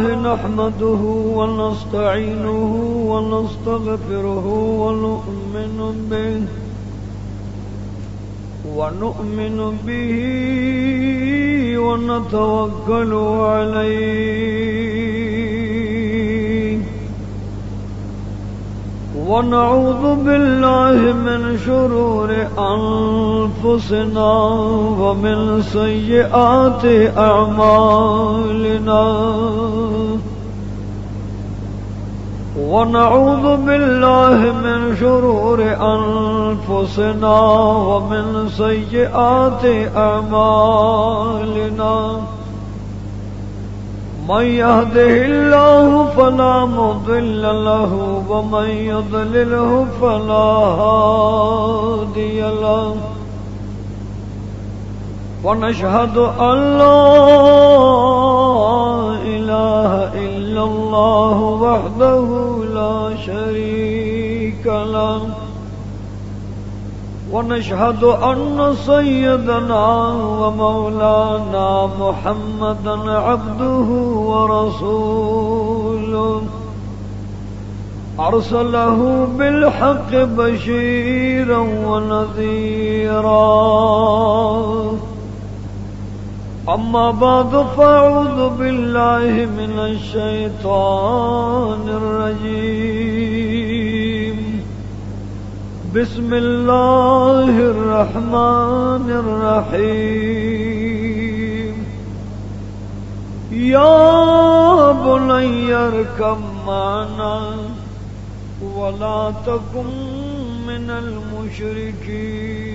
نحمده ونستعينه ونستغفره ونؤمن به ونتوكل عليه ونعوذ بالله من شرور أنفسنا ومن سيئات أعمالنا ونعوذ بالله من شرور أنفسنا ومن سيئات أعمالنا من يهده الله فلا مضل له ومن يضلله فلا هادي له ونشهد أن لا إله إلا الله وحده لا شريك له ونشهد أن سيدنا ومولانا محمدا عبده ورسوله أرسله بالحق بشيرا ونذيرا أما بعد فأعوذ بالله من الشيطان الرجيم بسم الله الرحمن الرحيم يا بني اركب معنا ولا تكن من المشركين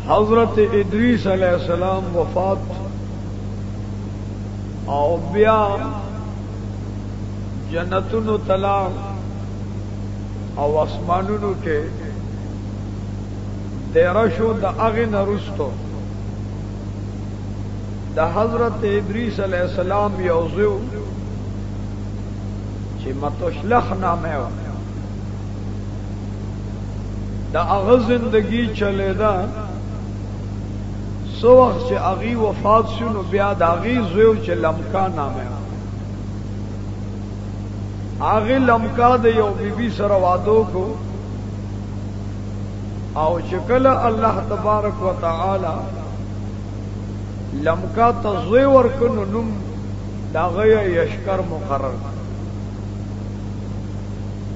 حضرت ادریس علیہ السلام وفات او بیا جنتونو تلا او اسمانونو کے دیرشو دا اغن رستو دا حضرت ادریس علیہ السلام یوزیو چی متشلخ نامے دا اغ زندگی چلے دا سو وقت چه اغی وفات شنو بیا دا اغی زویو چه لمکا نامه اغی لمکا دا یو بی بی سر وادو کو او چکل اللہ تبارک و تعالی لمکا تزوی ورکنو نم دا غی یشکر مقرر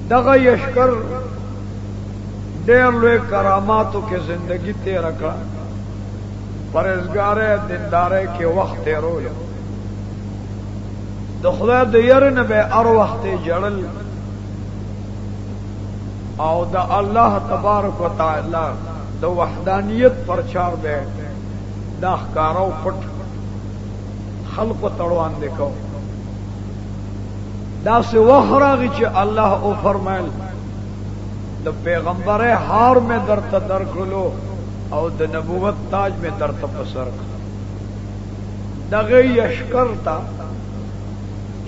دا غی یشکر دیر لوی کراماتو کے زندگی تیرکا پرهیزګارې دیندارې کې وخت تیرول د خدای د ير نه به هر وخت جړل او د الله تبارک وتعالى د وحدانیت پرچار به دا ښکارو پټ خلق تړوان دیکھو دا سه وخراږي چې الله او فرمایل د پیغمبره هار میں درته درکلو او د نبوت تاج میں در تپسر دغه یشکر تا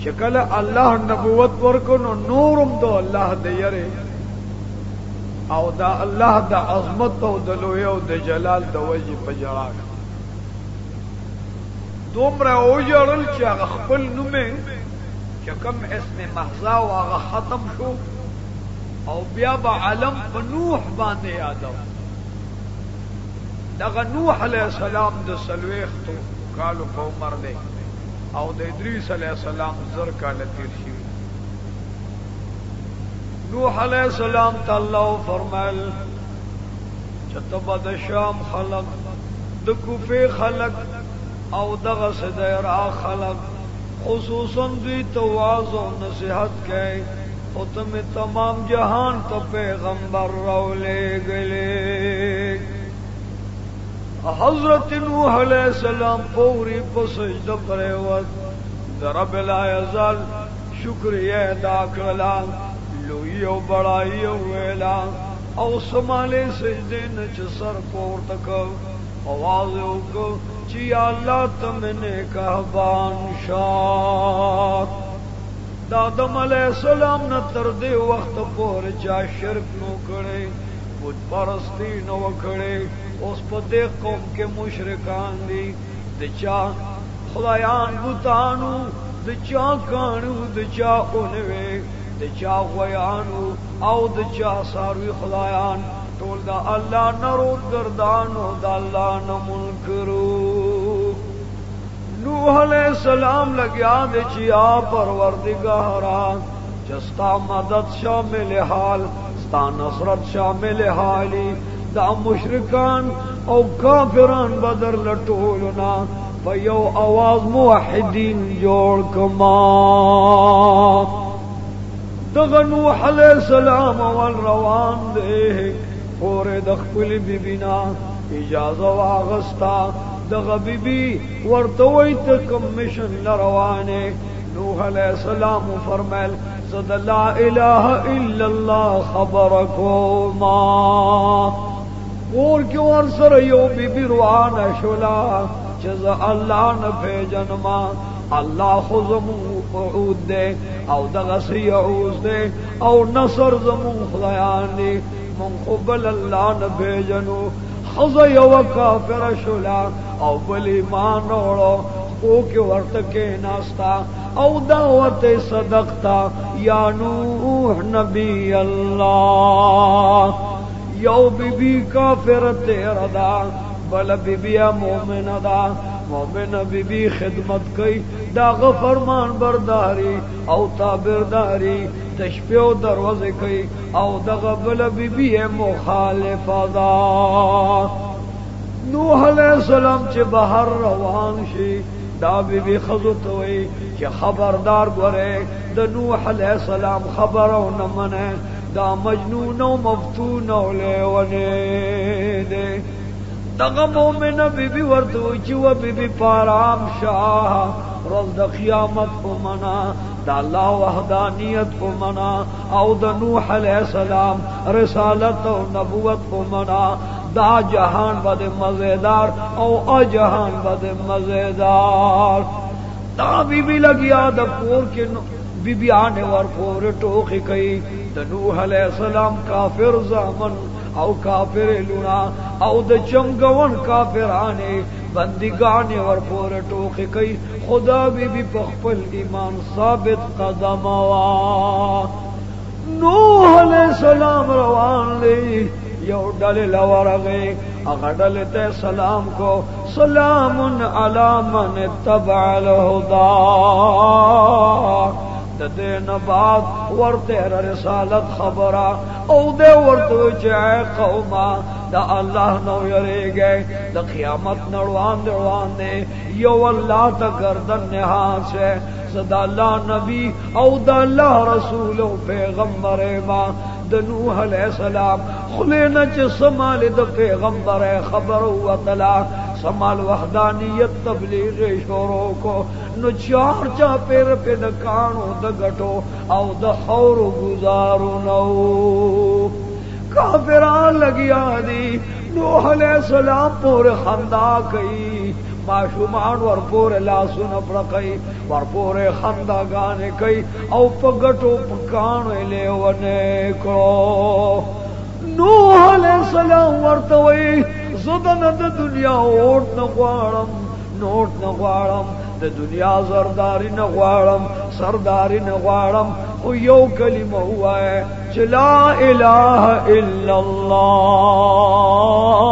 چکل الله نبوت ورکو نو نورم دو الله د یری او دا الله د عظمت او د لوی او د جلال د وجه پجراک دومره او جړل چې خپل نومه چې کوم اسم محضا او هغه ختم شو او بیا به علم په نوح باندې یادو دغه نوح علیہ السلام د سلويختو کالو په عمر دی او د ادریس علیہ السلام زر کال تیر شي نوح علیہ السلام تعالی فرمایل چې تبع د شام خلق د کوفه خلق او دغه صدرا خلق خصوصا دوی تواضع او نصیحت کوي او تم تمام جهان ته پیغمبر راولې غلې حضرت نوح علیہ السلام پوری پسجدہ پریوت رب لا یزال شکریہ ادا کرلا لوی او بڑائی او ویلا او سمالے سجدے نچ سر پور تک آواز او کو چی اللہ تم نے کہبان شاد دادم علیہ السلام نہ تردے وقت پور چا شرک نو کڑے بت پرستی نو کڑے اس پدے قوم کے مشرکان دی دچا خدایان بوتانو د چا کانو د چا اونوي د چا غویانو او د چا ساروی خدایان ټول دا الله نرو گردانو دا الله نه منکرو نوح علیہ السلام لگیا دے چیا پروردگارا جستا مدد شامل حال ستا نصرت شامل حالی دا مشرکان او کافران بدر لٹولنا فیو آواز موحدین جوڑ کما دغ نوح علیہ السلام والروان دے پورے دخپل بی بینا اجازه واغستا دغ بی بی ورطوی تکمیشن لروانه نوح علیہ السلام فرمیل صد لا الہ الا اللہ خبرکو ما اور کیوں ارسر یو بی بی روان شلا چیز اللہ نفی جنما اللہ خزمون قعود دے او دغسی عوز دے او نصر زمون خدایان دے من قبل اللہ نفی جنو خزی و کافر شلا او بل ایمان اوڑو او کی ورتکے ناستا او دعوت صدقتا یا نوح نبی اللہ یو بی بی کافر تیرا دا بل بی بی مومن دا مومن بی بی خدمت کئی دا غفرمان برداری او تابرداری تشپیو دروز کئی او دا غبل بی بی مخالف دا نوح علیہ السلام چه بہر روان شی دا بی بی خزت ہوئی چه خبردار گورے دا نوح علیہ السلام خبرو نمنے دا مجنون و مفتون و لیونے دے دغه مومن بی بی ورته چې و بی بی پارام شاه روز د قیامت کو منا دا الله وحدانیت کو منا او د نوح علیہ السلام رسالت او نبوت کو منا دا جهان بد مزیدار او جهان بد مزیدار دا بی بی لگیا د پور کې بی بی آنے ور پور ٹوخی کئی د نوح علیہ السلام کافر زامن او کافر لونا او د چمگون کافرانے بندگانے ور پور ٹوخی کئی خدا بی بی پخپل ایمان ثابت قدم وا نوح علیہ السلام روان لی یو ڈل لور گئے اگر ڈل تے سلام کو سلام علی من اتبع الہدا دین بعد ورتے رسالت خبرہ او دے ورتو چاہے قوما دا اللہ نو یرے گئے دا قیامت نڑوان دے یو اللہ تا گردن نہاں سے صدا اللہ نبی او دا اللہ رسول و پیغمبر ما دا نوح علیہ السلام خلینا چے سمال دا پیغمبر خبر و طلا سمال وحدانیت تبلیغ شوروں کو نو چار چا پیر پہ دکانو دگٹو او دخور گزارو نو کافران لگیا دی نوح علیہ السلام پور خندا کئی معشومان ور پور لاسون پڑکئی ور پور خندا گانے کئی او پگٹو پکانو لیونے کو نوح علیہ السلام ورتوئی زدن دا دنیا اوٹ نغوارم نوٹ نغوارم دا دنیا زرداری نغوارم سرداری نغوارم او یو کلمہ ہوا ہے چه لا الہ الا اللہ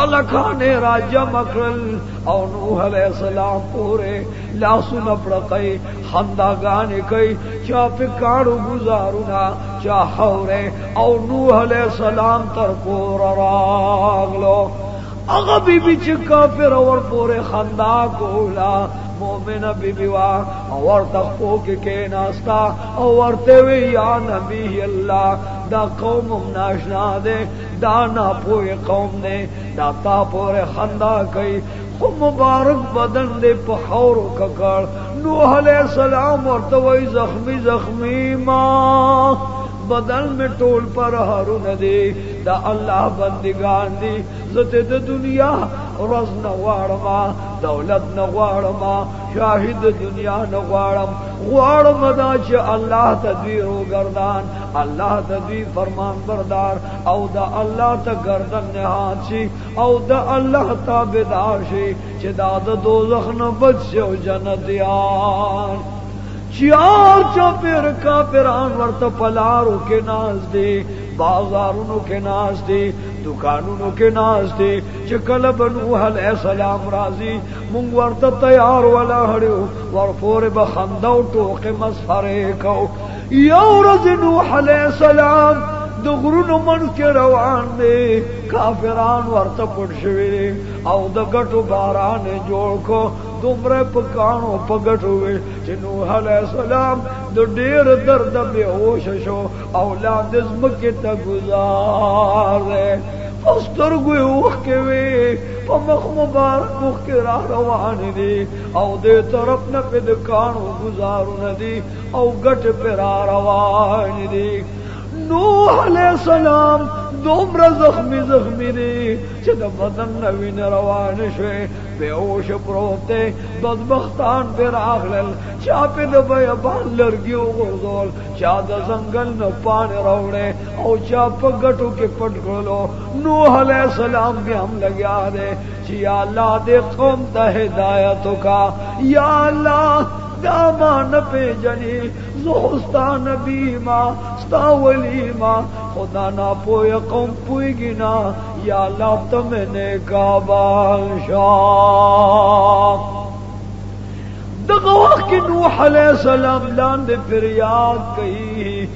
علکانے راجہ مکرل او نوح علیہ السلام پورے لاسو نپڑکئی خنداگانے کئی چا پکارو گزارونا چا حورے او نوح علیہ السلام تر پور راغلو اگا بی بی چکا پھر اور پورے خندا کولا مومن بی بی وا اور تخپو کے ناستا اور تیوی یا نبی اللہ دا قوم ناشنا دے دا نا پوئے قوم دے دا تا پورے خندا کئی خو مبارک بدن دے پخور ککڑ نوح علیہ السلام اور توئی زخمی زخمی ماں بدن میں ٹول پر ہرون دے دا اللہ بندگان دی زت دا دنیا روز نه غواړم دولت نه غواړم شاهد دنیا نه غواړم دا چې الله تدبیر وګردان الله تدبیر فرمان بردار او دا الله ته گردن نهاد شي او دا الله تابعدار شي چې دا د دوزخ نه بچ شي او جنتیان چیار چاپیر کافران ورته پلارو کې ناز دي بازارونو کې ناز دي دکانونو کې ناز دي چې کله نوح علیہ السلام راځي مونږ ورته تیار ولا هړو ورپورې به خندا او ټوکې مسخره کو یو ورځ نوح علیہ السلام د غرونو منځ کې روان دي کافران ورته پټ شوي او د ګټو باران جوړ کو دومره پکانو پګټو چې نوح علیہ السلام د ډېر درد به هوش شو او لاندې زمکه ته گزار پسترګو وخ کې وي په مخ مبارک وخ کې را روان دي او دې طرف نه په دکانو گزارونه دي او ګټ پر را روان دي نوح علیہ السلام دومره زخمی دي چې د بدن نوین روان شوه بیهوش پروت بدبختان پر اغلل چا په د بیابان لرګي وغورځول چا د ځنګل نه پانی راوړې او چا په ګټو کې پټ کړلو نوح علیہ السلام به هم لګیا دي چې یا الله دې قوم ته هدایت وکا یا الله دامان پہ جنی زوستا نبی ما ستا ولی ما خدا نا پویا قوم پوئی گنا یا اللہ تم نے کعبان شاہ دغواق کی نوح علیہ السلام لاند فریاد کئی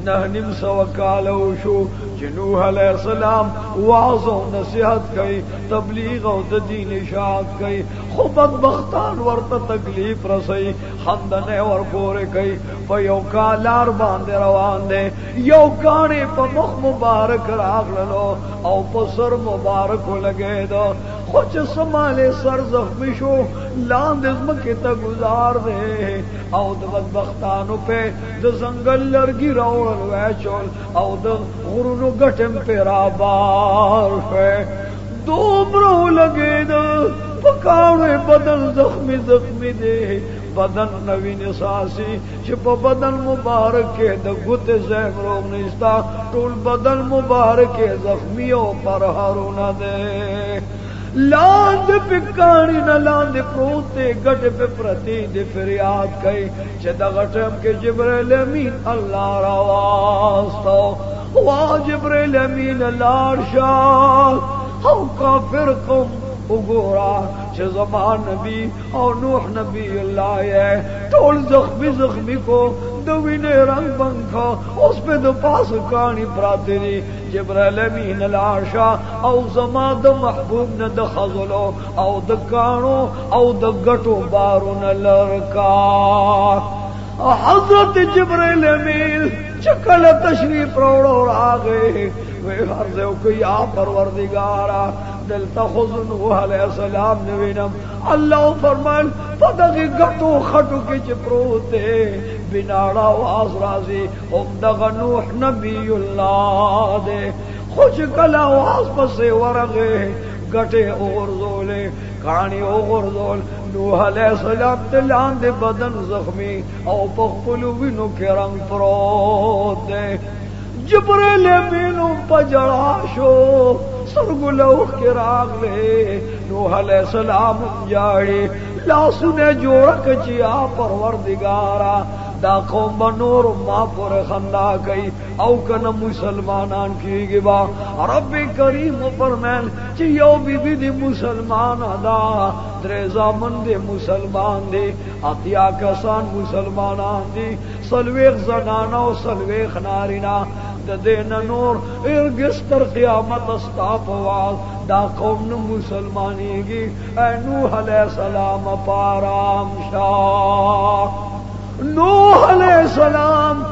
نہنم سوکالو شو نوح علیہ السلام وعظ و نصیحت کئی تبلیغ و دین اشاعت کئی خو بدبختان ورته تکلیف رسئی خندنے ور پورے کئی په یو کالار باندې روان دے یو کانی په مخ مبارک راغلو او په سر مبارک لګې دو خو چې سماله سر زخمی شو لاندې زمکه ته گزار دے او د بدبختانو په د زنګل لرګي راوړل واچول او د غرونو گٹم پیرا بار ہے دوبرو لگے دا پکاوے بدن زخمی دے بدن نوین ساسی چپ بدن مبارک کے دا گت زیم روگ نشتا ٹول بدن مبارک کے زخمیوں پر ہرونا دے لاند پکانی نہ لاند پروتے گٹ پہ پرتی دے فریاد کئی چھ دا گٹم کے جبریل امین اللہ رواستو وا جبریل امین لارشا او کافر قوم وګورا چې زمان نبی او نوح نبی الله یې ټول زخمی کو د وینې رنگ بنکا اوس په د پاس کانی پراته دي جبرائیل امین لارشا او زما د محبوب نه د خزلو او د کانو او د غټو بارون لرکا حضرت جبرائیل امین چکل تشریف روڑو راگے وی عرضو کہ یا پروردگارا دلتا خزن علیہ السلام نوینم اللہ فرمان پدغی گٹو خٹو کے چپروتے بناڑا واز رازی ام دغ نوح نبی اللہ دے خوش کلا واز پسے ورغے گٹے اوغرزولے کانی اوغرزول نوح علیہ السلام تلان دے بدن زخمی او پخپلو وینو کے رنگ پروت دے جبریل امینو پجڑا شو سرگلو کے راگ لے نوح علیہ السلام جاڑی لاسو نے جوڑا کچیا پروردگارا دا قوم بنور ما پر خندا کئی او کن مسلمانان کی گبا رب کریم فرمائل چی یو بی بی دی مسلمان دا دریزا من دی مسلمان دی اتیا کسان مسلمانان دی سلویخ زنانا و سلویخ نارینا دا دین نور ارگس تر قیامت استاپ واز دا قوم مسلمانی گی اے نوح علیہ السلام پارام شاہ نوح علیہ السلام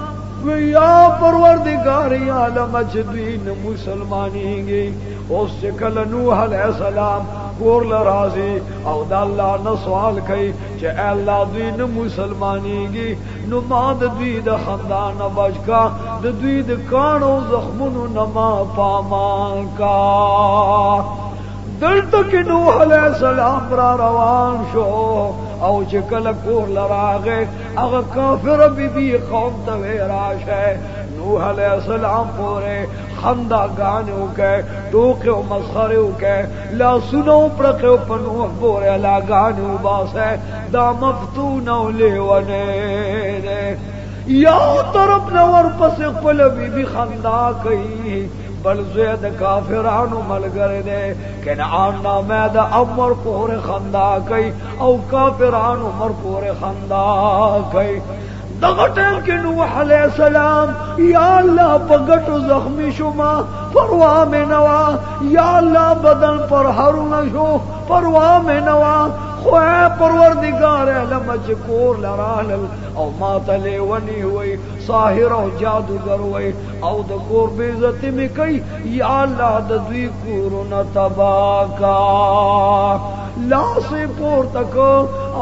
یا پروردگاری عالم اجدین مسلمانی گی اس سے کل نوح علیہ السلام کور لرازی او دا اللہ نسوال کئی چے اے اللہ دوین مسلمانی گی نماد دوید خاندان بچ کا دوید کانو زخمون نما پامان کا دلته کې نوح علیہ السلام را روان شو او چې کله کور لراغه هغه کافر بی قوم ته راشه نوح علیہ السلام پورے خندا گانو کے ټوکې او مسخره وکړه لا سنو پړکو پنو پورے لا گانو باسه دا مفتون او لیونه یا طرف نور پس خپل بی خندا کوي بل زید کافرانو ملګری دی کنعان نامه د عمر پورې خندا کوي او کافرانو عمر پورې خندا کوي دغه ټیم کې نوح علیہ السلام یا الله په ګټو زخمی شوما پروا مې نوا یا الله بدن پر هرونه شو پروا مې نوا خو پروردگار علم چې کور لرال او ما تلې ونی وي ساحر او جادوگر وي او د کور بے عزت می کوي یا الله د دوی کورونه تباکا لا سے پور تک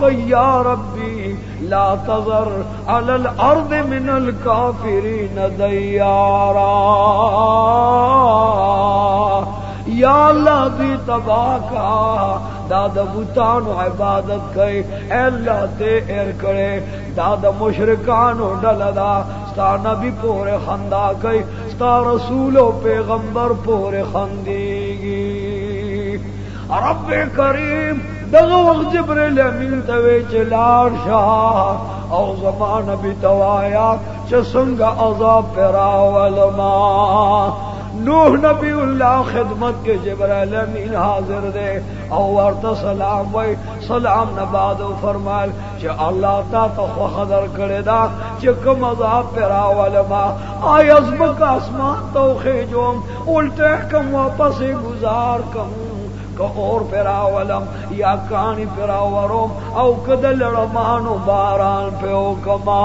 کوي یا ربي لا تذر على الارض من الكافرين ديارا یا اللہ دی تباہ کا داد بوتانو عبادت کئی اے اللہ تے ایر کرے داد مشرکانو ڈلدا ستا نبی پورے خندا کئی ستا رسول و پیغمبر پورے خندیگی رب کریم دغه وخت جبرائیل امین ته وی چې لاړ شاه او زمان نبی توایا چې څنګه عذاب پراولما نوح نبی اللہ خدمت کے جبرائیل امین حاضر دے او ورته سلام وی سلام نبادو فرمال چې الله تا ته خبر کړی دا چې کوم عذاب پراولما آیا زمک اسمان تو خېجوم الټه کوم واپس گزار کوم که اور پراولم یا کانی پراورم او کدل رمانو باران پیو کما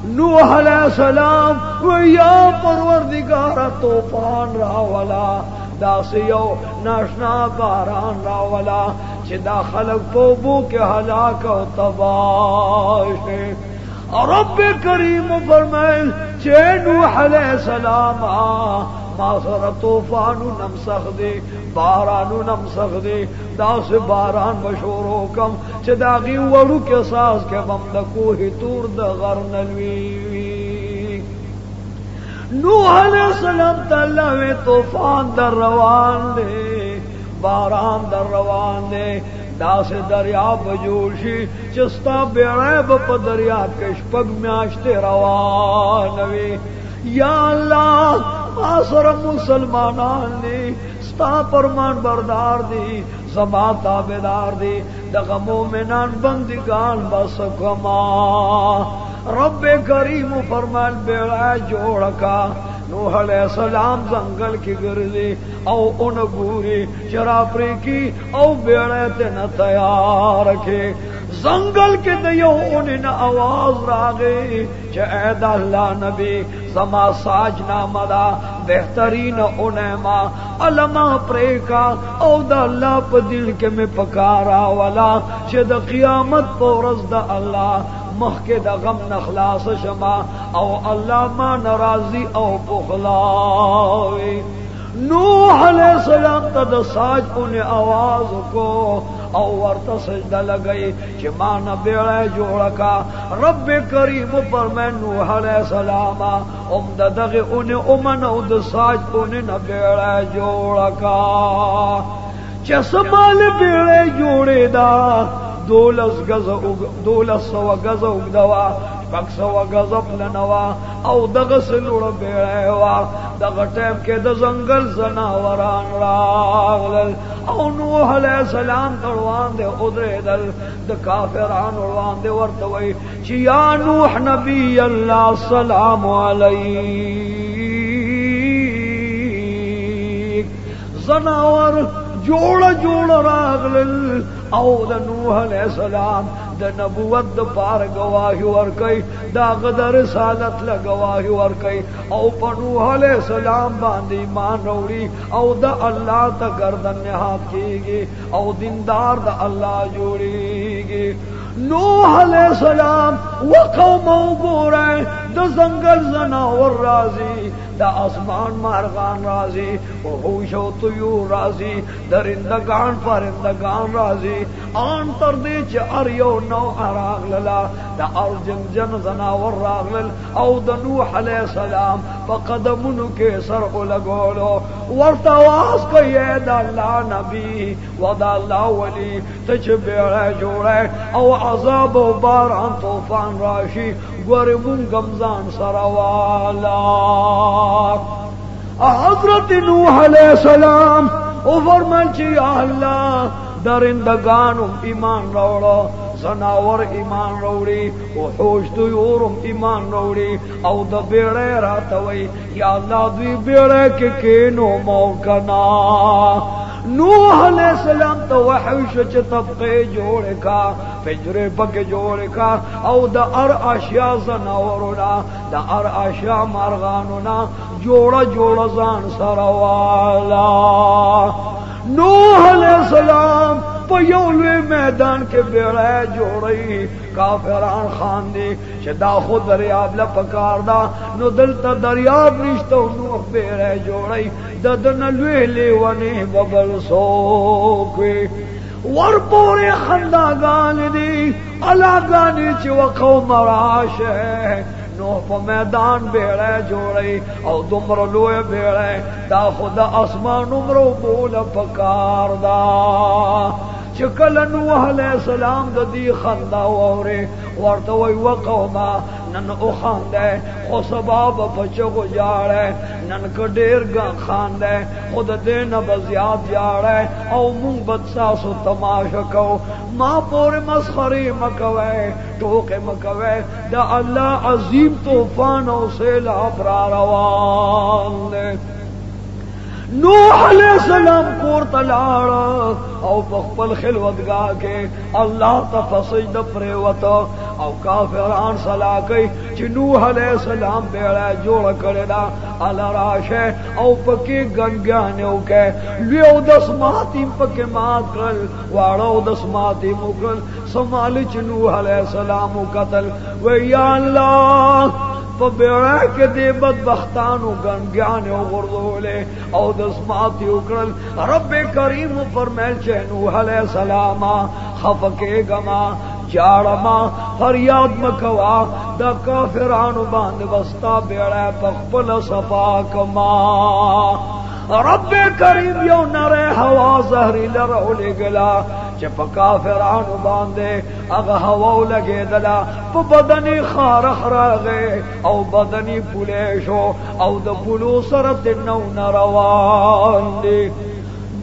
نوح علیہ السلام و یا پروردگار طوفان راولا دا سیو ناشنا باران راولا چې دا خلق پوبو کے ہلاک و تباش رب کریم فرمائل چې نوح علیہ السلام ما سر طوفانو نمسخ دے بارانو نمسخ دے دا سے باران بشورو کم چه داغی وڑو کے ساز کے بم دا کوہی تور دا غرنلوی نوح علیہ السلام تعالیٰ میں طوفان در روان دے باران در روان دے دا سے دریاب جوشی چستا بیعیب پا دریاب کے شپگ میاشتے روانوی یا اللہ آسر مسلمانان دی ستا فرمان بردار دی زما تابدار دی دغه مومنان بندگان بس کما رب کریم فرمان بیڑا جوڑکا نوح علیہ السلام زنگل کی گردی او ان گوری چراپری کی او بیڑے تینا تیار کے زنگل کے دیو انہیں آواز راگئی چہ اید اللہ نبی زما ساج نامدا بہترین انیما علمہ پریکا او دا اللہ پا دل کے میں پکارا والا چہ دا قیامت پورز دا اللہ مخ کے دا غم نخلاص شما او اللہ ما نرازی او بخلاوی نوح علیہ السلام تا دا ساج انہیں آواز کو او ورطا سجدہ لگئی چھ مانا بیڑے جوڑکا رب کریم فرمائے نوح علیہ السلام امدہ دغی انہیں امن او دا ساج انہیں بیڑے جوڑکا چھ سمال بیڑے جوڑے دا دولس سو گز اگدوا شپک سو گز پلنوا او دغس لوڑ بیڑے وا دغ ٹیم کے دا زنگل زناوران راغلل او نوح علیہ السلام تروان دے ادرے دل دا کافران اروان دے ورطوئی چی یا نوح نبی اللہ السلام علیک زناور جوڑ راغلل او دا نوح علیہ السلام دا نبوت دا پار گواہی ورکی دا غدر رسالت لگواہی ورکی او پا نوح علیہ السلام باندی ایمان روڑی او دا اللہ تا گردن نہاد کی گی او دیندار دا اللہ جوڑی گی نوح علیہ السلام وقوم او گورے د زنګل زناور راځي د اسمان مارغان راځي وحوش او طیور راځي درندگان پرندگان راځي آن تر دې چې ار یو نو راغللا د ارجن جن زناور راغلل او د نوح علیہ السلام په قدمونو کې سر لګولو ورته واس کوي د الله نبی و د الله ولی ته چې بیړه جوړه او عذاب او باران طوفان راشي ګورې مونږ ګمزان سره والا حضرت نوح علیہ السلام او فرمایل چې یا الله درندگانو ایمان راوړو زناور ایمان راوړي او حوش طیورم ایمان راوړي او د بیړه راتوي یا الله دوی بیړه کې کینو موکنا نوح علیہ السلام تو وحی شو چې طبقه جوړ کا پنجره پکې جوړ کا او د ار اشیاء زناورنا د ار اشیاء مارغاننا جوړ ځان سره والا نوح علیہ السلام په یو لوی میدان کې بیړه جوړی کافران خاندي چې دا خو دریاب له پکار دا نو دلته دریاب نشته نو بیړه جوړی د دن لوی لیونی ببل سوکوي ور پورې خنداګان دي الاګانی چې وقوم راشه نو په میدان بیړه جوړی او دومره لوی بیړه دا خود اسمان عمرو بول پکار دا چکل نوح علیہ السلام د دې خندا وره ورته وی وقوما نن او خانده خو سبب بچو جاړه نن کو ډیر ګان خانده خود دې نه بزیاد جاړه او مونږ بدساسو تماشا کو ما پور مسخري مکوي ټوکه مکوي د الله عظیم طوفان او سیلاب را روان دي نوح علیہ السلام کور تلاړ او په خپل خلوتګاه کې الله تفسید پریوت او کافران صلاح کوي چې نوح علیہ السلام بیړه جوړ کړی دا ال راشه او پکې ګنګان او کې لیو د سماتیم پکې مات کړ واړو د سماتیم وکړ سمال چې نوح علیہ السلام قتل و یا الله په بیړه کې دې بدبختانو ګنګان او غردولې او د سماعت وکړل رب کریم فرمایل چې نوح علیہ السلام خفقه گما جاړما فریاد مکوا د کافرانو باندې وستا بیړه په خپل صفا کما رب کریم یو نره هوا زهری لرولې گلا چې په کافرانو باندې هغه هوا لګېدلا په بدني خارخ راغې او بدني پوله شو او د پولو سره تنو روان دي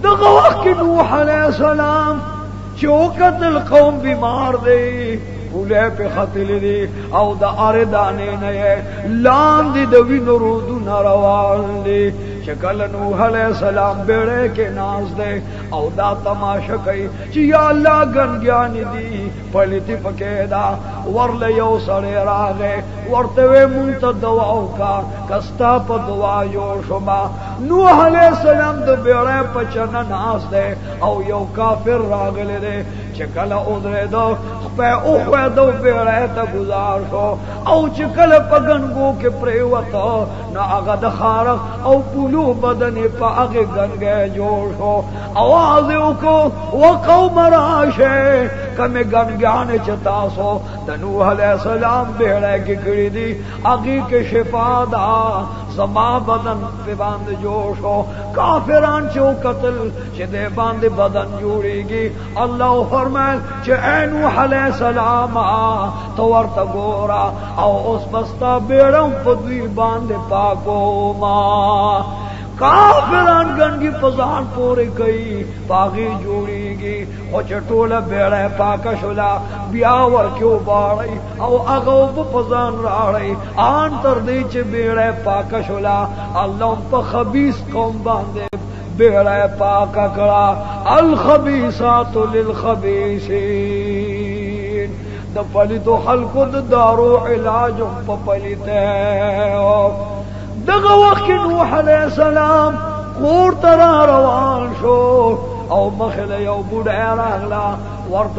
دغه وخت نوح علیہ السلام چې وکتل قوم بیمار دی پوله په خطل دي او د اردانې نه لاندې د وینو رودو روان دي شکل نوح علیہ السلام بیڑے کے ناز دے او دا تماشا کئی چی یا اللہ گنگیانی دی پلیتی پکیدا ورل یو سڑے راغے ورتوے منت دعاو کا کستا پا دعا جوڑ شما نوح علیہ السلام دا بیڑے پچنا ناز دے او یو کافر راغلے دے چکل ادرے دو پہ اخوے دو بیڑے تا گزار شو او چکل پگنگو کے پریوتا نا اگا دخارق او پولو بدنی پا اگے گنگے جوڑ شو آوازیو کو وقوم راشے کمی گنگیان چتاسو دنوح علیہ السلام بیڑے کی کری دی اگی کے شفا دا زما بدن پہ باند جوش ہو کافران چو قتل چھ دے باند بدن جوڑی گی اللہ فرمائل چھ اے نوح علیہ السلام تو ورطا گورا او اس بستا بیڑم پدوی باند پاکو ما کافران گنگی پزان پورے گئی پاگی جوڑی گی او چٹولا بیڑے پاکا شلا بیاور کیوں باڑی او اغوب پزان راڑی آن تردی چھ بیڑے پاکا شلا اللہ پا خبیث قوم باندے بیڑے پاکا کرا الخبیثات للخبیثین دا پلیتو خلقو دا دارو علاجوں پا پلیتے دغه وخت نوح علیہ السلام کور ترا روان شو او مخله یو بوډا راغلا ورد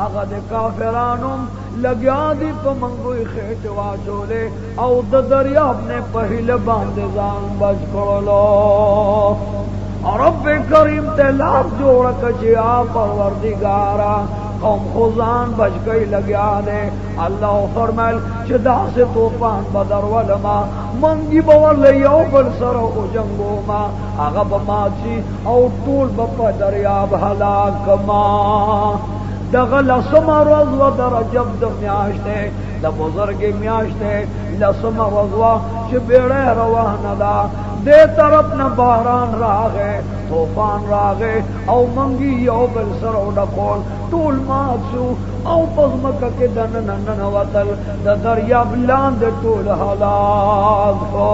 هغه د کافرانو لګیا دي په منګوي خېټ واچولې او د دریاب نه په هله باندې ځان بچ کړلو رب کریم ته لاس جوړ کړي پروردگارا قوم خزان بچ گئی لگیا دے اللہ فرمائل چې داسې طوفان بدر ولما منگی بول یو بل سر او جنگو ما هغه بماچی او ټول په دریاب هلاک ما دغه لسم روز و در رجب د میاشتې د بزرګ میاشتې لسم روز و چې بیړه روانه ده دے طرف نہ باران راغے طوفان راغے او منگی یو بل سر او ډکول ټول ماتشو او پزمکه کې دنن وتل د دریاب لاندې ټول هلاک شو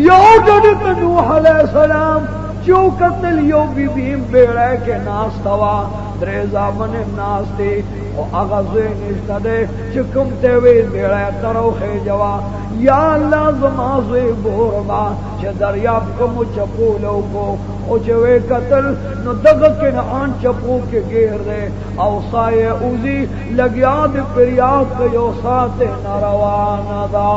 یو د نوح علیہ السلام جو قتل یو بی بیم بیڑے کے ناس توا درے زامن ناس تی او اغزوی نشتا دے چکم تیوی بیڑے ترو خیجوا یا اللہ زمازوی بورما چه دریاب کمو چپولو کو او چوی قتل نو دغکن آن چپو کے گیر دے او سائے اوزی لگیا دی پریاد کیو ساتے نروان دا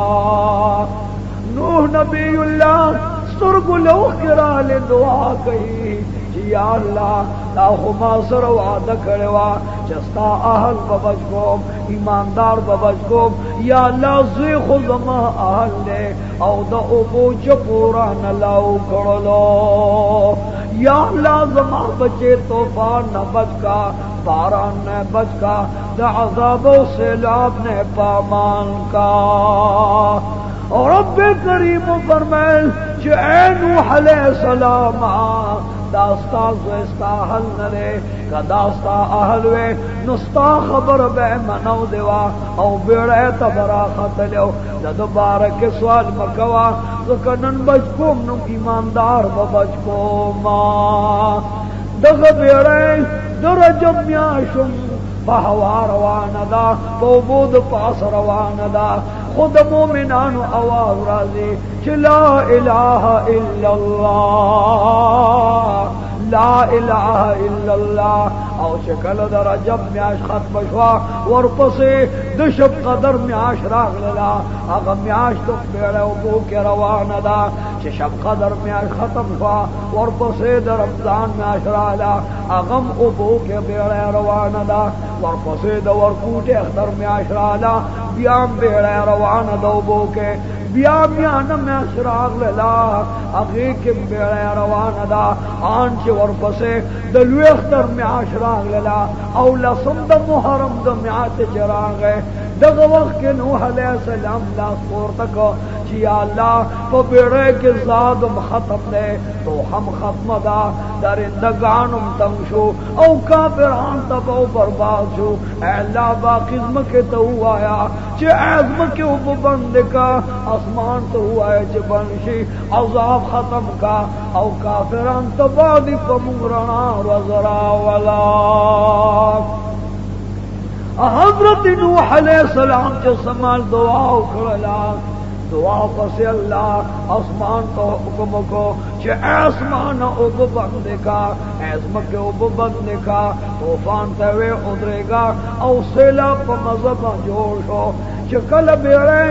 نوح نبی اللہ سترگو لوخ کرال دعا کئی یا اللہ تا خما سر وعدہ کروا چستا اہل ببج کوم ایماندار ببج کوم یا اللہ زی خزما اہل دے او دا ابو چپورا نلاو کرلو یا اللہ زما بچے طوفان نہ بچ کا باران نے بچ کا دا عذاب و سیلاب نے پامان کا اور رب کریم فرمائے کہ اے نوح علیہ السلام داستا زوستا حل نرے کا داستا اہل وے نستا خبر بے منو دیوا او بیڑے تبرا خطلیو دوبارہ کے سوال مکوا زکنن بچکوم نو ایماندار بچکوم دغ بیڑے در جمیاشم بہوا روانہ دا بوبود پاس روانہ دا خود مومنانو آواز رازی کہ لا الہ الا اللہ لا الہ الا اللہ او شکل در رجب میاش ختم شوا ورپسی دشب قدر میاش راغ للا اغا میاش تک بیڑے و بو کے روانہ دا چه شب قدر میاش ختم شوا ورپسی در رمضان میاش رالا اغم و بو کے بیڑے روانہ دا ورپسی در ورکوٹ اختر میاش رالا بیام بیڑے روانہ دا بو کے بیا میں اشراق للا اقیقم بیڑے روانہ دا آنچ ورپسے دلوی اختر میں اشراق للا اولا سمد محرم دا میات چراغ ہے دغ وقت کے نوح علیہ السلام لا سپورتکو یا اللہ تو بیڑے کے زادم ختم دے تو ہم ختم دا درندگانم تنگشو او کافران تبو برباد شو اے اللہ باقزم کے تو آیا چے عزم کے اوپ بند کا آسمان تو آیا چے بنشی عذاب ختم کا او کافران تبادی پمگرنا وزرا ولا حضرت نوح علیہ السلام چے سمال دعا اکھڑلا دعا پس اللہ آسمان تو حکم کو کہ آسمان اوب بند کا عظمت اوب بند کا طوفان توے ادرے گا او سیلا پا مذہب جوڑ شو چکل بیڑے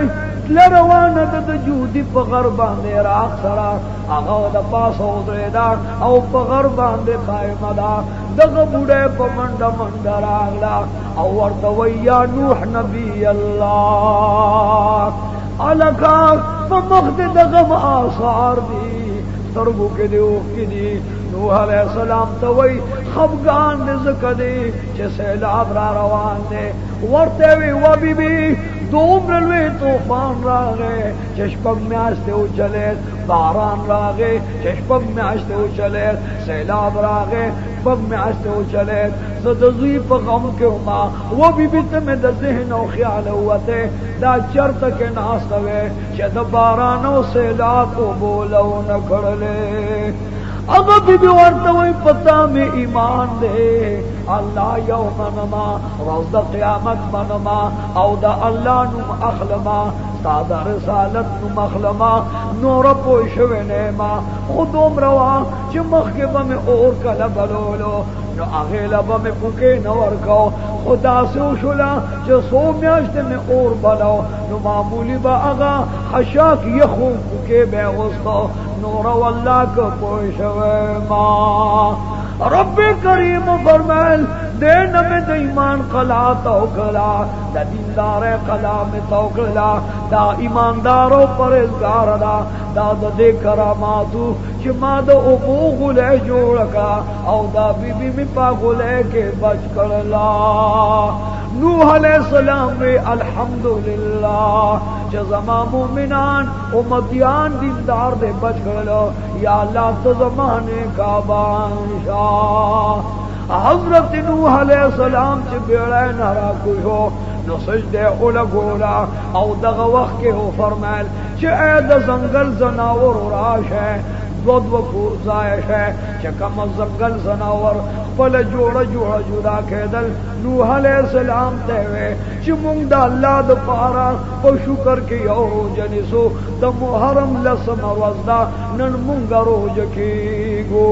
لروانہ دا جودی پا غرباندے راک سرا آغا دا پاس ادرے دا او پا غرباندے قائم دا دغ بوڑے پا منڈا منڈا راگلا او ورطوی یا نوح نبی اللہ علکا فمخد دغم آثار دی سرگو کے دی اوخ کی دی نوح علیہ السلام توی خفگان نزک دی چه سیلاب را روان دے ورتے وی و بی بی دوم رلوی طوفان راگے چشپک میاشتے اچھلے باران راگے چشپک میاشتے اچھلے سیلاب راگے پگ میں آستے ہو چلے زدزوی پا غم کے ہما وہ بھی تمہیں دا ذہن و خیال ہوتے دا چرت کے ناستوے چہ دا بارانو سیلاب کو بولو نکڑلے اب بھی ورطوی پتا میں ایمان دے اللہ یوم نما روز دا قیامت منما او دا اللہ نم اخلما سادہ رسالت نم اخلما نور پوشوے نیما خودم روا چھ مخبہ میں اور کلبلولو نو هغه لبه مې پوکې نه ورکاو خدا سو شولا چې سو میاشتې مې اور بلاو نو معمولی به هغه خشاک یخو پوکې به غوستو نور والله که پوه شوی ما رب کریم فرمائل دین میں دا ایمان قلا توکلا دا دیندار قلا میں توکلا دا ایماندارو پرزگار دا دے کراماتو چی ما دا ابو غلے جوڑکا او دا بی بی می پا غلے کے بچ کرلا نوح علیہ السلام وی الحمدللہ جزما مومنان امتیان دیندار دے بچ کرلو یا اللہ تو زمانے کا بادشاہ حضرت نوح علیہ السلام چی بیڑے نرا کوئی ہو نو سجدے اولگولا او دغا وقت کے ہو فرمائل چی اے دا زنگل زناور راش ہے دو کور زائش ہے چکم زنگل زناور پل جوڑا جوڑا جدا کہدل نوح علیہ السلام تیوے چی مونگ دا اللہ دا پارا پا شکر کی یو جنسو دا محرم لسم وزدا نن مونگا روج کی گو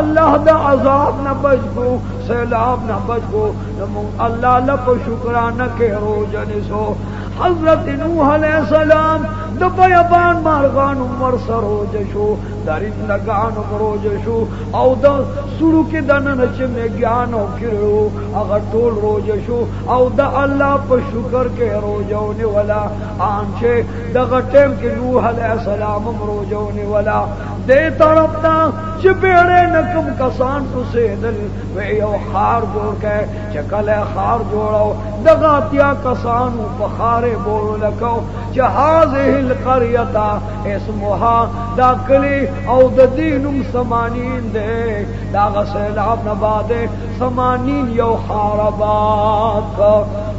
اللہ دا عذاب نہ بچ گو سیلاب نہ بچ گو نمونگ اللہ لپ شکرانہ کے روج نسو حضرت نوح علیہ السلام دا بیابان مارغان عمر سروج شو درندگان مروج شو او دا سڑو کی دنن چمے گیانو کرو اگر طول روج شو او دا اللہ پا شکر کے روجونے والا آنچے دا غٹیم کی نوح علیہ السلام روجونے والا دے طرفتا چپیڑے نکم کسان تو سیدل وے یو خار جوڑ کے چکلے خار جوڑو دغاتیا کسانو پخارے بولو لکو جہازہ القریتا اسموہا دا کلی او دا دینم سمانین دے دا غسیلاب نبادے سمانین یو خاربات کا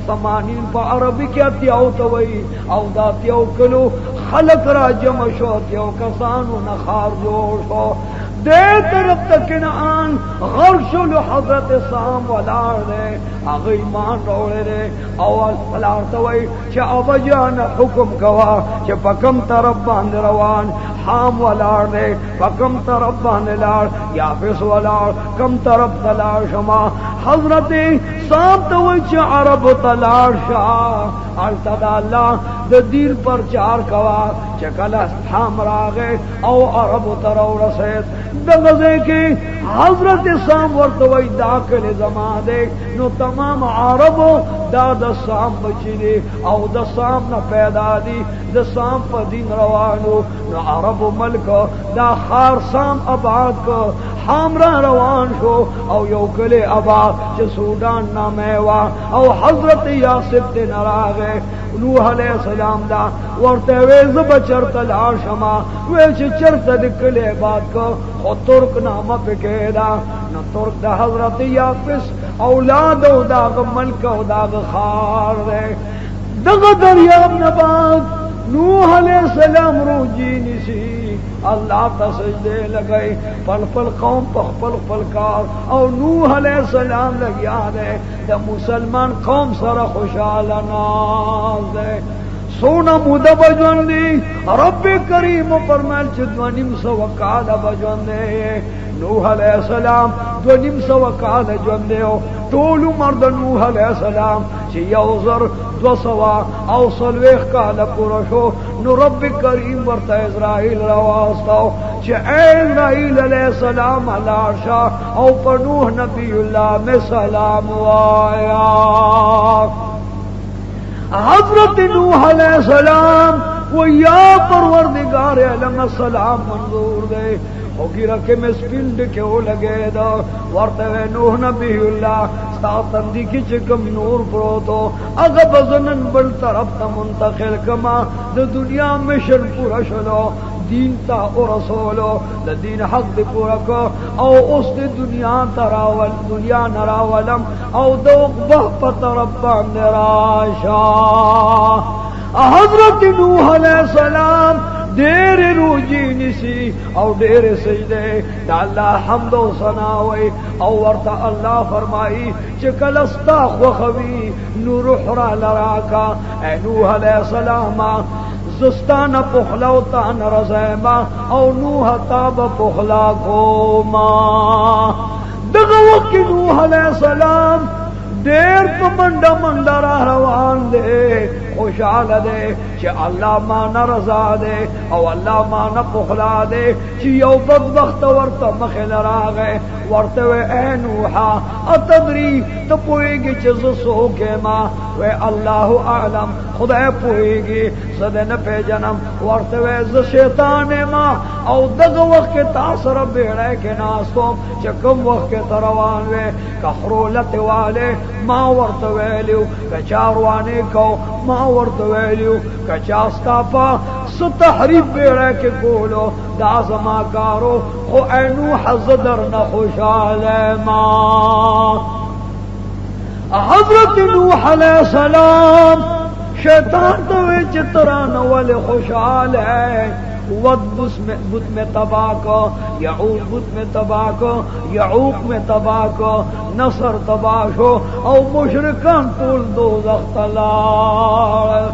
سمانین پا عربی کیا تیاو توئی او دا تیاو کلو خلق را جمع شو تیاو کسانو نخار جوڑ شو دے طرف تکن آن غرشل حضرت سام والار دے اگئی ایمان روڑے دے اول والار توئی چا ابا جان حکم کوا چا پکم طرف باند روان حام والار دے پکم طرف باند لار یافس والار کم طرف تلار شما حضرت سام توئی چا عرب تلار شاہ التدا اللہ دا دیر پر چار کوا چکل حام راغے او عرب ترو رسید دغزے کی حضرت سام ورطوئی داکل زمان دے نو تمام عربو دا سام بچی دی او دا سام نا پیدا دی دا سام پا دین روانو نو عربو ملک دا خار سام آباد کو حامرہ روان شو او یو کلے آباد چه سودان نامیوا او حضرت یاسب تے نراغے نوح علیہ السلام دا ورتے ویز بچرت لاشما ویچ چرت دکلے بات کو خود ترک نام پکیدا نو ترک دا حضرت یافس اولاد او داغ ملک او داغ خار دے دغ دریاب نباد نوح علیہ السلام روجی نسی اللہ تسجدے لگئے پل پل قوم پل پل کار او نوح علیہ السلام لگیا دے دا مسلمان قوم سر خوشحال ناز دے سونا مودا بجون دی رب کریم فرمائل چھ 2.5 کال بجون دے نوح علیہ السلام 2.5 کال جون دے طول مرد نوح علیہ السلام چھ یوزر 200 او صلویخ کال پورشو نو رب کریم ورطا اسرائیل رواستاو چھ اے اسرائیل علیہ السلام علاشا او پر نوح نبی اللہ میں سلام وایا حضرت نوح علیہ السلام وہ یا پروردگار علم السلام منظور دے ہوگی رکھے میں سپنڈ کے ہو لگے دا ورتے نوح نبی اللہ ستاتندی کی چکم نور پروتو اگا بزنن بل طرف تا منتقل کما دا دنیا مشن پورا شلو دین تا او رسولو دا دین حق دی پورا کو او اس دی دنیا تراول دنیا نراولم او دوق بحپت ربان نراشا حضرت نوح علیہ السلام دیر روجی نسی او دیر سجدے دا اللہ حمد و ثناوی او ورطا اللہ فرمائی چکل استاخ و خوی نور حرا لراکا اے نوح علیہ السلام زستان پخلاو تان رزیما او نوح تاب پخلا کوما دغه وخت نوح علیہ السلام دیر په منډه منډه را روان دی خوشحاله دی چې الله ما نه رضا دی او الله ما نه پخلا دی چې یو بدبخت ورته مخې له راغی ورته وی اے نوحا اتدری ته پوهېږي چې زه څوک یم وی الله اعلم خدای پوهېږي زه دې نه پېژنم ورته وی زه شیطان یم او دغه وخت کې تا سره بیړۍ کې ناست وم چې کوم وخت کې ته روان وې که خرولتې والې ما ورته ویلیو که چا روانې کو ما ورته ویلیو که چا ستا په څه تحریف بیړۍ کې کولو دا زما کارو خو ای نوح زه درنه خوشحاله ما حضرت نوح علیہ السلام شیطان ته وی چې ترانه ولې خوشحاله ود بت میں تباہ کو یعوق بت میں تباہ کو یعوق میں تباہ کو نصر تباہ شو او مشرکان طول دوزخ تلال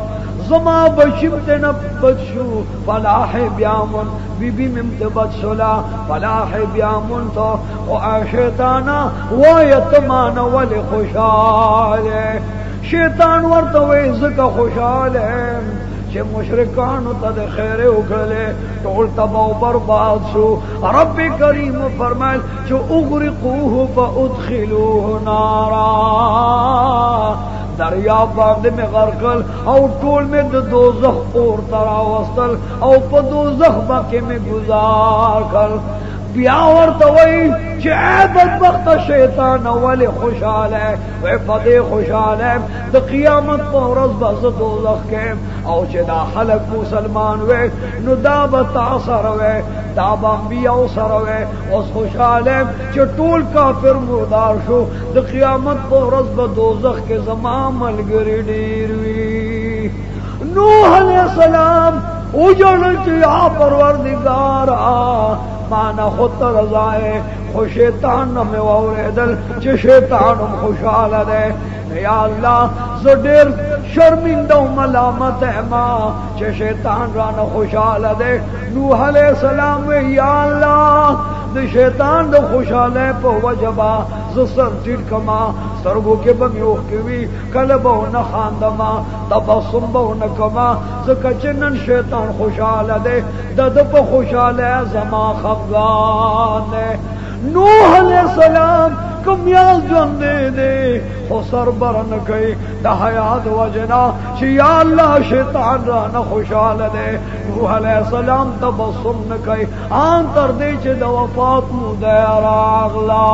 زما بشمت نبت شو فلاح بیامن بی بی ممت بد شلا فلاح بیامن تو او شیطانا وایتمان ولی خوشحالے شیطان ورتوی زکا خوشحالے چې مشرکانو ته د خیر وکړلې ټول تباہ او برباد شو رب کریم فرمایل چې اغرقوه فادخلوه نارا دریاب باندې مې غرقل او ټول مې د دوزخ اور ته راوستل او په دوزخ باندې مې گزار کړ بیا ورته وایي چې اے بدبخت شیطان ولې خوشحاله وی پدې خوشحاله د قیامت په ورځ به زه دوزخ کې او چې دا خلک مسلمان وي نو دا به تا سره وي دا به انبیاء سره وي اوس خوشحاله چې ټول کافر مردار شو د قیامت په ورځ به دوزخ کې زما ملګری ډېر وي نوح علیہ السلام اوجړل چې یا پروردګارا مانا خود رضائے خو شیطان نمی ووریدل چه شیطانم خوشحال دے یا اللہ زو دیر شرمندہ و ملامت اما چه شیطان رانا خوشحال دے نوح علیہ السلام وی یا اللہ د شیطان د خوشاله په وجبا ز سر ټیټ کما سترګو کې بمیوخ کې وی کله به نه خاندما تبسم به نه کما ځکه چې نن شیطان خوشاله ده د په خوشاله زما خفغان نوح علیہ السلام کمیاز ژوند دے خو سر برن کئی دا حیات وجنا چې یا الله شیطان را نه خوشاله دے نوح علیہ السلام تبسم نه کئی آن تر دې چې د وفات مو دی راغلا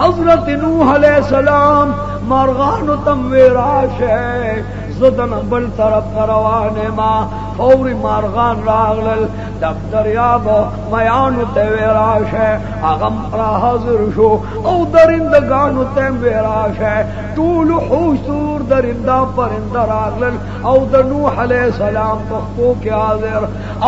حضرت نوح علیہ السلام مرغانو تم وراشه زدن بل طرف روان ما فوری مارغان راغلل دب دریاب میانو ته وراشه اغم را حاضر شو او درندگانو ته وراشه طول حضور درنده پرنده راغلل او د نوح علیہ السلام پختو کې حاضر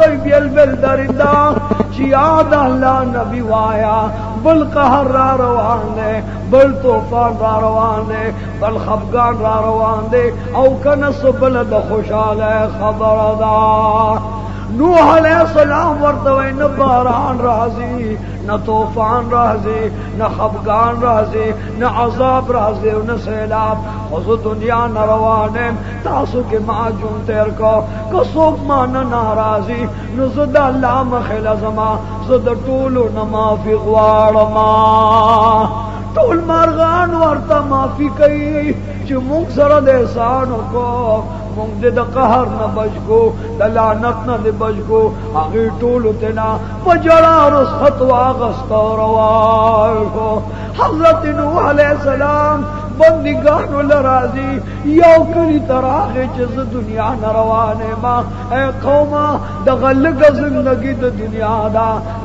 کوي بیل بل درنده چې یاد الله نبی وایا بل قهر را روان دے بل طوفان را روان دے بل خفگان را روان دے او کنس بلد خوشحال خبر دا نوح علیہ السلام ورتوی نہ باران رازی نہ طوفان رازی نہ خفگان رازی نہ عذاب رازی نہ سیلاب خود دنیا نہ روانے تاسو کے معجون تیر کو کسوک مانا ناراضی نو زد اللہ مخیل زما زد طولو نمافی غوارما طول مارغان ورطا مافی کئی چی مونگ سرد احسانو کو مونگ دے دا قہر نہ بچگو دا لعنت نہ دے بچگو آگی طولو تینا پجڑا رسخت واغست و روار کو حضرت نوح علیہ السلام بندگانو لرازی یو کلی تراغی چیز دنیا نروانے ما اے قوما دا غلق زندگی دا دنیا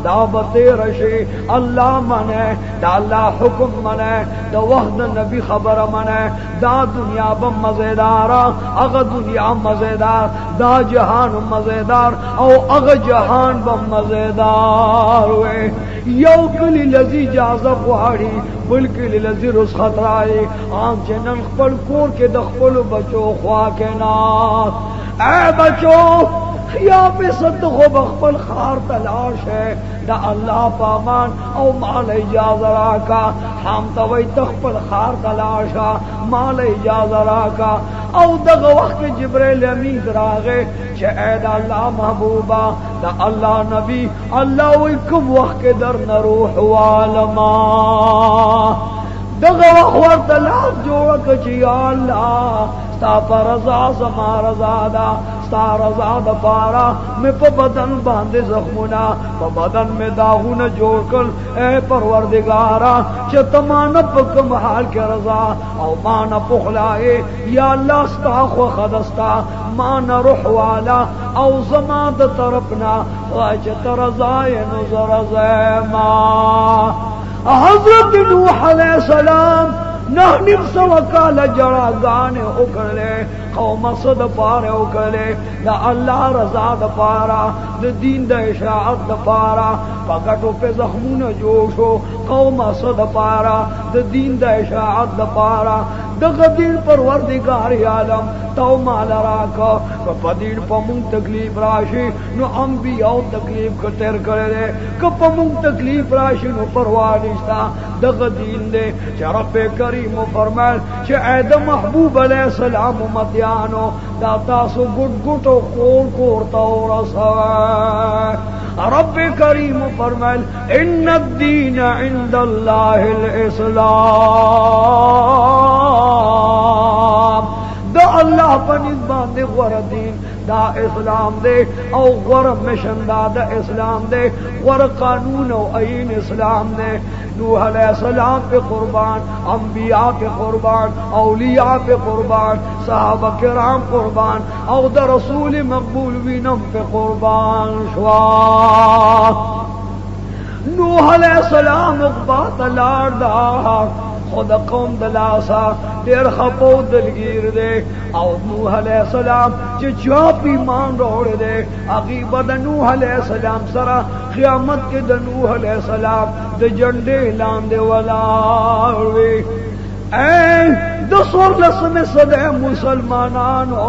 دا بطیرشی اللہ منے دا اللہ حکم منے دا وحد نبی خبر منے دا دنیا بم مزیدارا اغا دنیا مزیدار دا جہان مزیدار او اغا جہان بم مزیدار ہوئے یو کلی لذی جازب وحاڑی بلکہ لذی رسخت رائی آم چنن خپل کور کے دخپل بچو خواہ کے ناس اے بچو یا پہ صدقو بخبل خار تلاش ہے دا اللہ پامان او مال اجاز راکا ہم توی تخبل خار تلاشا مال اجاز راکا او دغ وقت جبریل امید راغے چھے اے دا اللہ محبوبا دا اللہ نبی اللہ وی کم وقت در نروح والما دغ وقت ورطلاف جوڑک چی یا اللہ ستا پر رضا زما رضا دا ستا رضا دا پارا میں پا بدن باندے زخمونا پا بدن میں داغونا جوڑ کر اے پروردگارا چھ تمانا پکم حال کے رضا او مانا پخلائے یا اللہ ستا خو خدستا مانا روح والا او زمان دا طرفنا چھ ترضائے نظر زیما حضرت نوح علیہ السلام نحنیم سوکال جڑا گانے اکڑلے قوم صد پارے اکڑلے دا اللہ رضا دا پارا دا دین دا اشاعت دا پارا پاکٹو پہ زخمون جوشو قوم صد پارا دا دین دا اشاعت دا پارا دا دین پروردگار عالم تو مال راکا کپا دین پا مون تکلیف راشی نو انبیاء تکلیف کتر کرے کپا مون تکلیف راشی نو پروانشتا دا دین دے چھ رب کریم فرمائل چھ اید محبوب علیہ السلام مدیانو دا تاسو گٹ گٹو کور کورتا ہو رسا رب کریم فرمائل ان الدین عند اللہ الاسلام دا اللہ پنیز باندے غور دین دا اسلام دے او غور مشن دا اسلام دے غور قانون او عین اسلام دے نوح علیہ السلام پہ قربان انبیاء پہ قربان اولیاء پہ قربان صحابہ کرام قربان او دا رسول مقبول وینم پہ قربان شوا نوح علیہ السلام اقبات لار دا خود قوم دلاسا دیر خپو دلگیر دے او نوح علیہ السلام چی چاپ ایمان روڑ دے عقیبہ دا نوح علیہ السلام سرا قیامت کے دا نوح علیہ السلام دا جنڈے لاندے ولاوی اے دسور لسم صدع مسلمانانو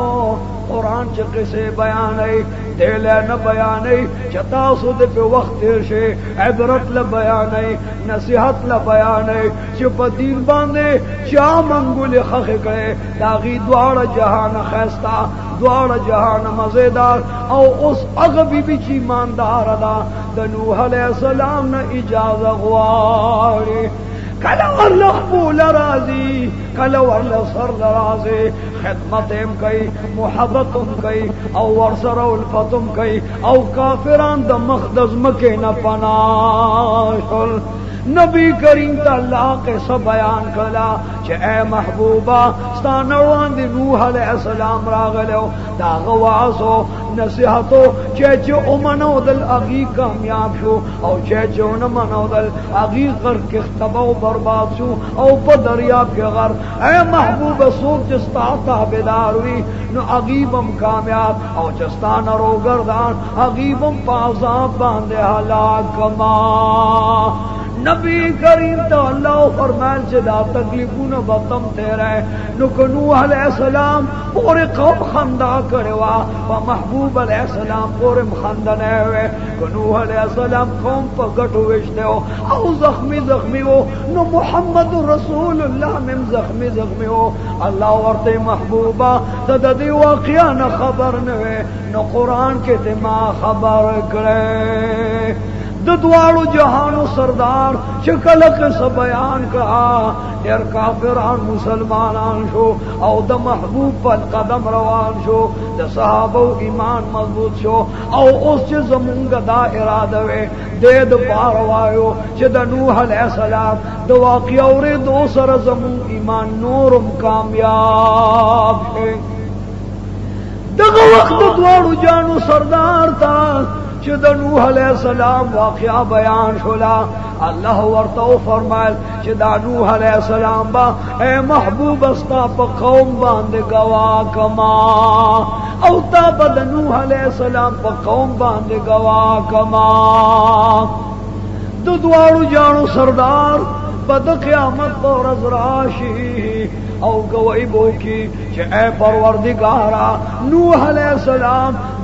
قرآن چی قصے بیانے دیلے نہ بیانے چتا سود پہ وقت تیرشے عبرت لبیانے نصیحت لبیانے چپ دین باندے چا منگول خخ کرے داغی دوار جہان خیستا دوار جہان مزیدار او اس اغبی بھی چی ماندار دا نوح علیہ السلام نے اجازہ غواری کلا ورلخ بول راضی کلا ورلخ سر راضی خدمتم کئی محبتم کئی او ورسر الفتم کئی او کافران دا مخدز مکے نہ پناشل نبی کریم تا اللہ قصہ بیان کلا چھ اے محبوبہ ستانروان دی نوح علیہ السلام راغلو دا غوازو نصیحتو چھ امنو دل اغی کامیاب شو او چھ امنو دل اغی غرق اختباو برباد شو او پا دریاب کے غرق اے محبوبہ سوک جستا تابداروی نو اغیبم کامیاب او چستان رو گردان اغیبم پازاب باندے حلاک کما نبی کریم تو اللہ فرمائل چدا تکلیفون بطم تیرے نو نوح علیہ السلام پورے قوم خندہ کروا و محبوب علیہ السلام پورے مخندنے ہوئے نوح علیہ السلام قوم پر گٹو وشتے ہو او زخمی ہو نو محمد رسول اللہ میں زخمی ہو اللہ ورتے محبوبہ تددی واقعہ نہ خبر نوے نو قرآن کے دماغ خبر کرے دوارو جہانو سردار چکلک سے بیان کہا دیر کافران مسلمانان شو او دا محبوب پر قدم روان شو دا صحابو ایمان مضبوط شو او اس چی زمونگا دا ارادوے دید پاروایو چی دا نوح علیہ السلام دا واقعی اوری دو سر زمون ایمان نورم کامیاب شے دغا وقت دوارو جانو سردار تا چھ نوح علیہ السلام واقعہ بیان شلا اللہ ورطو فرمائل چھ نوح علیہ السلام با اے محبوب استا پا قوم باندے گواہ کما او تا بد نوح علیہ السلام پا قوم باندے گواہ کما دوارو جانو سردار بد قیامت پر از راشی او گوئی بو کی چھ اے پروردگارا نوح علیہ السلام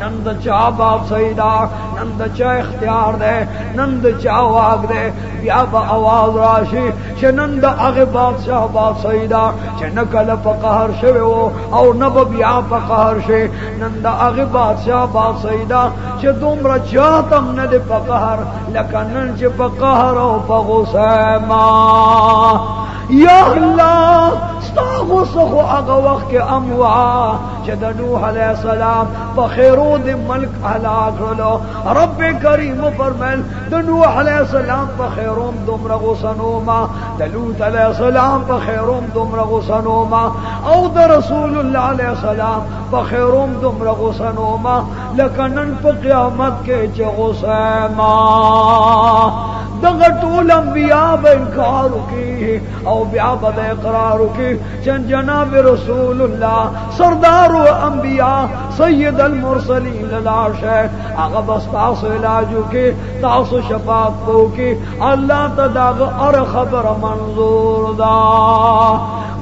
نند چا باب سیدا نند چا اختیار دے نند چا واگ دے بیا با آواز راشی چھ نند اغی بادشاہ باب سیدا چھ نکل پا قہر شوی او نب بیا پا قہر شوی نند اغی بادشاہ باب سیدا چھ دومرا چاہتم ند پا قہر لکنن چھ پا قہر او پا غسیما یا اللہ ستاغو سخو اغا وقت کے اموا چد نوح علیہ السلام بخیرو دی ملک حلاک رلو رب کریم فرمل د نوح علیہ السلام بخیروم دمر غسنوما دلوت علیہ السلام بخیروم دمر غسنوما او د رسول اللہ علیہ السلام بخیروم دمر غسنوما لکنن پا قیامت کے چه غسیما دغه ټول انبیاء به انکار وکي او بیا به اقرار وکي چې جناب رسول الله سردار انبیاء سید المرسلین لاشه هغه بس تاسو علاج وکي تاسو شفاعت وکي الله تداغه ار خبر منظور دا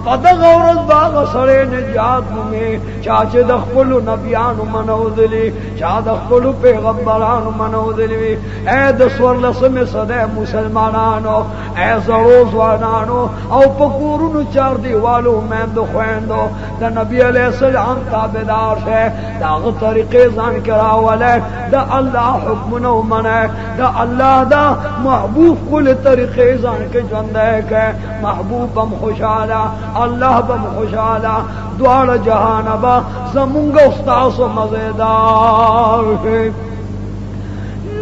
پدغه ورځ باغ سره نجات مومي چا چې د خپل نبیانو منودلی چا د خپل پیغمبرانو منودلی اے د سورلسمه صدې مسلمانانو اے زړو ځوانانو او پکورونو چار دیوالو مند خويندو د نبی علیہ السلام تابعدار شه داغه طریقې ځان کراوله د الله حکم نو منه د الله دا محبوب کل طریقې ځان کې ژوند کې محبوب هم خوشاله اللہ بم خوشالا دوار جہان با زمونگ استاس و مزیدار ہے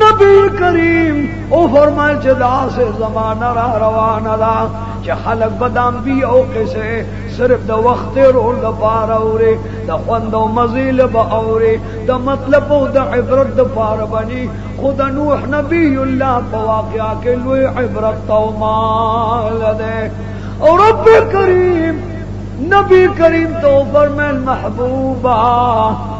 نبی کریم او فرمائے چدا سے زمانہ را روانہ دا چه خلق بدام بی او قصے صرف دا وقت رول دا پار اوری دا خوند و مزیل با اوری دا مطلب و دا عبرت دا پار بنی خود نوح نبی اللہ پا واقعہ کے لوی عبرت تو مال دے اور رب کریم نبی کریم تو فرمائل محبوبا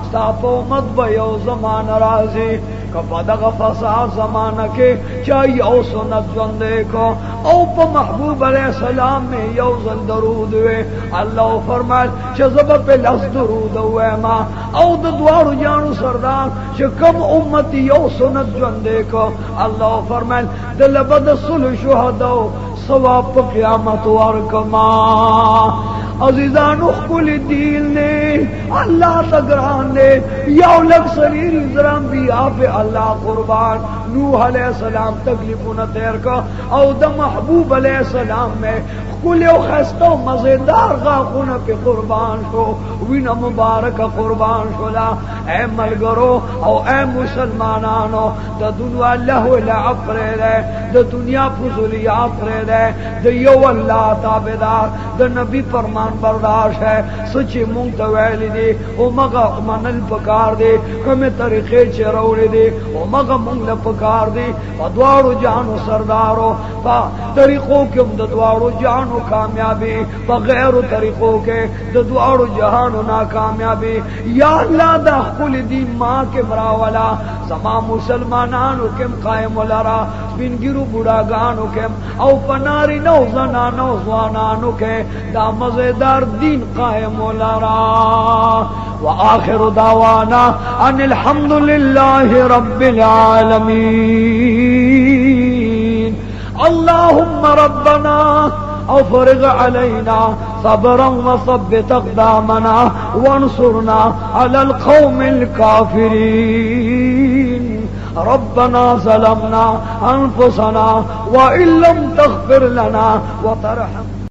ستاپو مد بیو زمان رازی کپا دغا فساد زمانہ کے چاہی او سنت جوندے کو او پا محبوب علیہ السلام میں یوزن درود ہوئے اللہ فرمائل چزب پہ لفظ درود ہوئے ما او دوارو جانو سردار چکم امتی یو سنت جوندے کو اللہ فرمائل دلبد صلح شہدو ثواب قیامت ورکما عزیزان اخکل دیل نے اللہ تگران نے یاو لگ سریر ازرام بھی آپ اللہ قربان نوح علیہ السلام تکلیفوں نہ تیر کا او دا محبوب علیہ السلام میں کلی و خستو مزیدار غاقون پی قربان شو وین مبارک قربان شولا اے ملگرو او اے مسلمانانو دا دنیا اللہ لعب پریدے دا دنیا فضولی آپ پریدے دا یو اللہ تابدار دا نبی فرمان برداشت ہے سچی مونگتویلی دی او مگا منل پکار دی کمی طریقے چی رولی دی او مگا مونگل پکار دی و دوارو جانو سردارو پا طریقوں کم دا دوارو جانو کامیابی بغیر طریقوں کے دوارو جہانو ناکامیابی یا اللہ دا خل دی ماں کے مراولا زمان مسلمانانو کم قائم لرا بنگیرو بڑاگانو کم او پناری نو زنانو زوانانو کے دا مزیدار دین قائم لرا وآخر دعوانا ان الحمد للہ رب العالمین اللہم ربنا افرغ علينا صبرا وثبت اقدامنا وانصرنا على القوم الكافرين ربنا ظلمنا انفسنا وان لم تغفر لنا وترحمنا